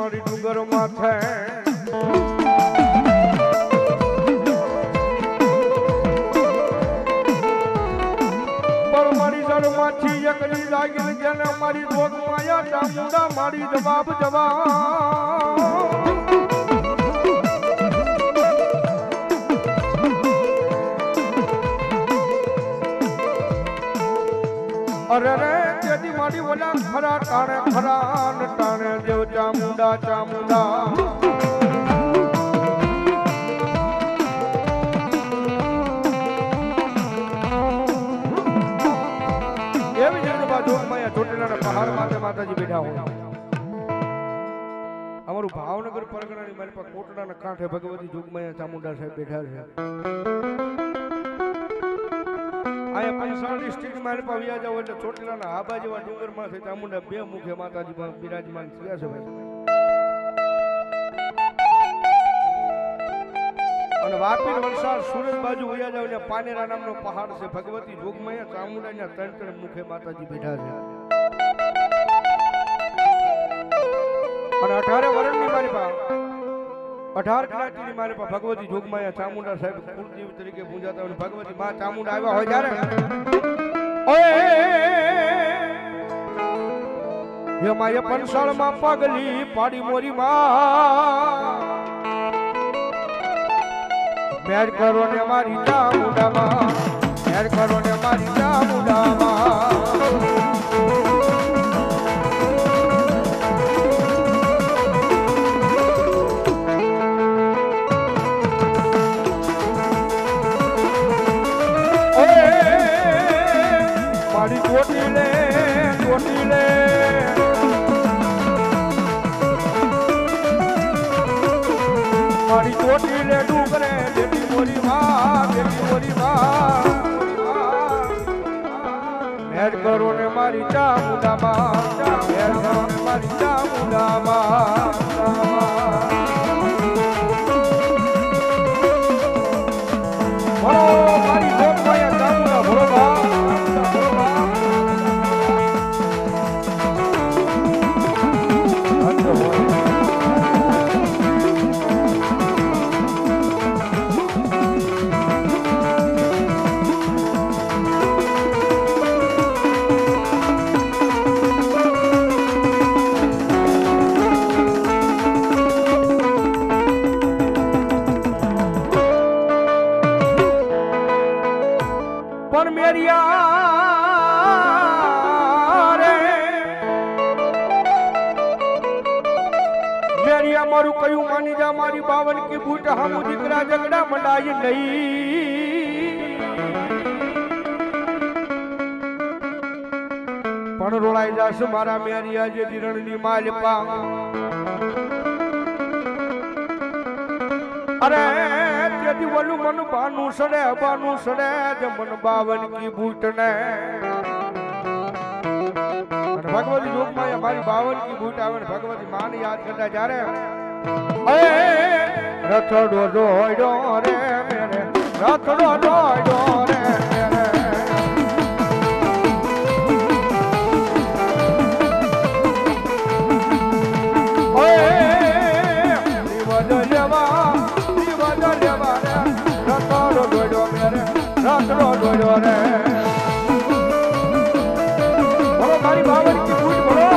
મારી ડુંગર માથે મારી જળ માંથી એકલી લાગી જેને મારી રોગ માયા ચામુંડા મારી જવાબ અરે રે તેથી મારી ઓલા ખરા ટાણે દેવ ચામુંડા ચામુંડા પહાડ માથે માતાજી બેઠા હોય અમારું ભાવનગર પરગણાની મારી પાસે કોટડાના કાંઠે ભગવતી જોગમાયા ચામુંડા સાહેબ બેઠા છે આયા પંસાળ ડિસ્ટ્રિક્ટ મારી પાસે વ્યા જાવ એટલે ચોટીલાના આબા જેવા ડુંગર માં ચામુંડા બે મુખે માતાજી પાસે બિરાજમાન થયા છે ભાઈ અને વાપી વલસાડ સુરત બાજુ વ્યા જાવ ને પાનેરા નામનો પહાડ છે ભગવતી જોગમાયા ચામુંડાના ત્રણ મુખે માતાજી બેઠા છે અને 18 વર્ષની મારી પાસે 18 કલાકની મારી પાસે ભગવતી જોગમાયા ચામુંડા સાહેબ કુળદેવ તરીકે પૂજાતા હોય ભગવતી માં ચામુંડા આવ્યા હોય ત્યારે હે માય પંસાળ માં પગલી પાડી મોરી માં મેર કરો ને મારી ચામુંડામાં મેર કરો ને મારી ચામુંડામાં મારી ચોટીલે ડુંગરે બેટી મોરી માં મેર કરો ને મારી ચામુંડામાં મેર કરો ને મારી ચામુંડામાં મારી જોગમાયા ચામુંડા ભોળો મારું કયું માની જા મારી બાવન કી બૂટ હમ દીકરા ઝગડા મંડાય નહીં પણ રોળાઈ જાશ મારા મેરિયા જે દિરણની માલપા અરે તેથી બોલું મન બાનું સડે જે મન બાવન કી બૂટ ને ભગવતી જોગમાયા મારી બાવન કી બૂટ આવે ને ભગવતી માને યાદ કરતા જ્યારે રથડો દોડ્યો રે મેરે રથડો દોડ્યો રે મેરે દીવદ લેવા રે રથડો દોડ્યો મેરે રથડો દોડ્યો રે મારી બાવન કી બૂટ બોલો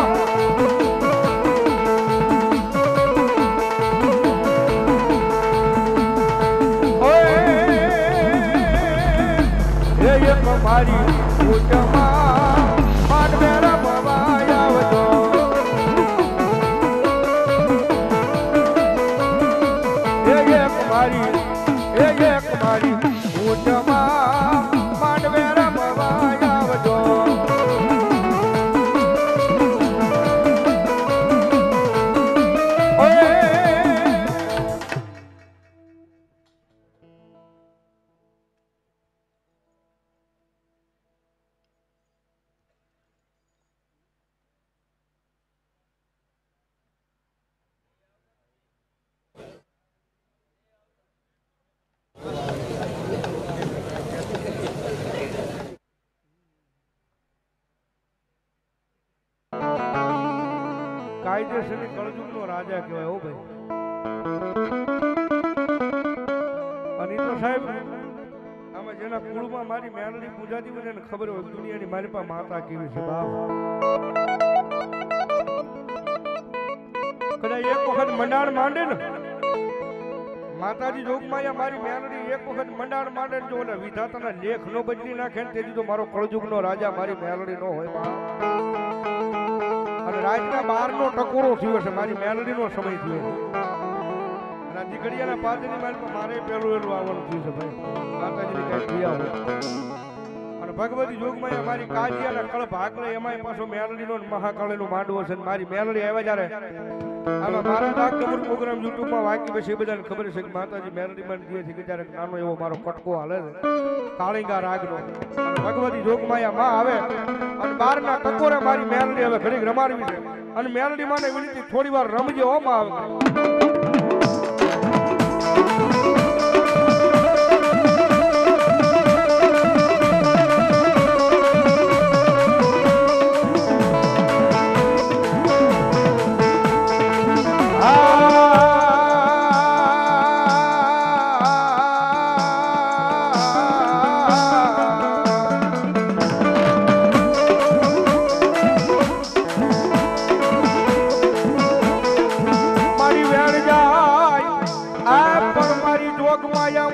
મારી બૂટમાં માનવેરા ભવાય આવતો એક મારી બૂટમાં માનવેરા ભવાય આવતો કાયદેસરની કળજુગનો રાજા કહેવાય હો ભાઈ. અને ઈ તો સાહેબ આમાં જેના કુળમાં મારી મેલડી પૂજાતી હોય ને એને ખબર હોય દુનિયાની મારી પાસે માતા કેવી છે બાપ. કદાચ એક વખત મંડાણ માંડે ને માતાજી જોગમાયા મારી મેલડી એક વખત મંડાણ માંડે ને જો ઓલા વિધાતાના લેખ નો બદલી નાખે ને તેથી તો મારો કળજુગનો રાજા મારી મેલડી નો હોય બાપ. અને રાતના 12 નો ટકોરો થયો છે મારી મેલડી નો સમય થયો. અને આ દીકરીયાના પાદરની મારે પેલું એલું આવવાનું થયું છે ભાઈ માતાજીની કઈ ક્રિયા હોય. અને ભગવતી જોગમાયા મારી કાજિયાના કળ ભાગલે એમાંય પાછો મેલડીનો મહાકાળીનો માંડવો છે. મારી મેલડી આવ્યા જ્યારે આમાં મારા ડાકમર પ્રોગ્રામ યુટ્યુબમાં વાંચી પછી એ બધાને ખબર છે કે માતાજી મેલડીમાં કહે છે કે જ્યારે નાનો એવો મારો કટકો હાલે છે કાળીંગા રાગનો. અને ભગવતી જોગમાયા માં આવે અને 12 ના ટકોરે મારી મેલડી હવે ઘડીક રમાડવી છે. અને મેલડી માને વિનંતી થોડી વાર રમજે હો માં આવે.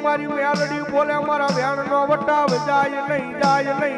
મારી મેલડી બોલે મારા વેણ નો વટાવ જાય નહીં જાય નહીં.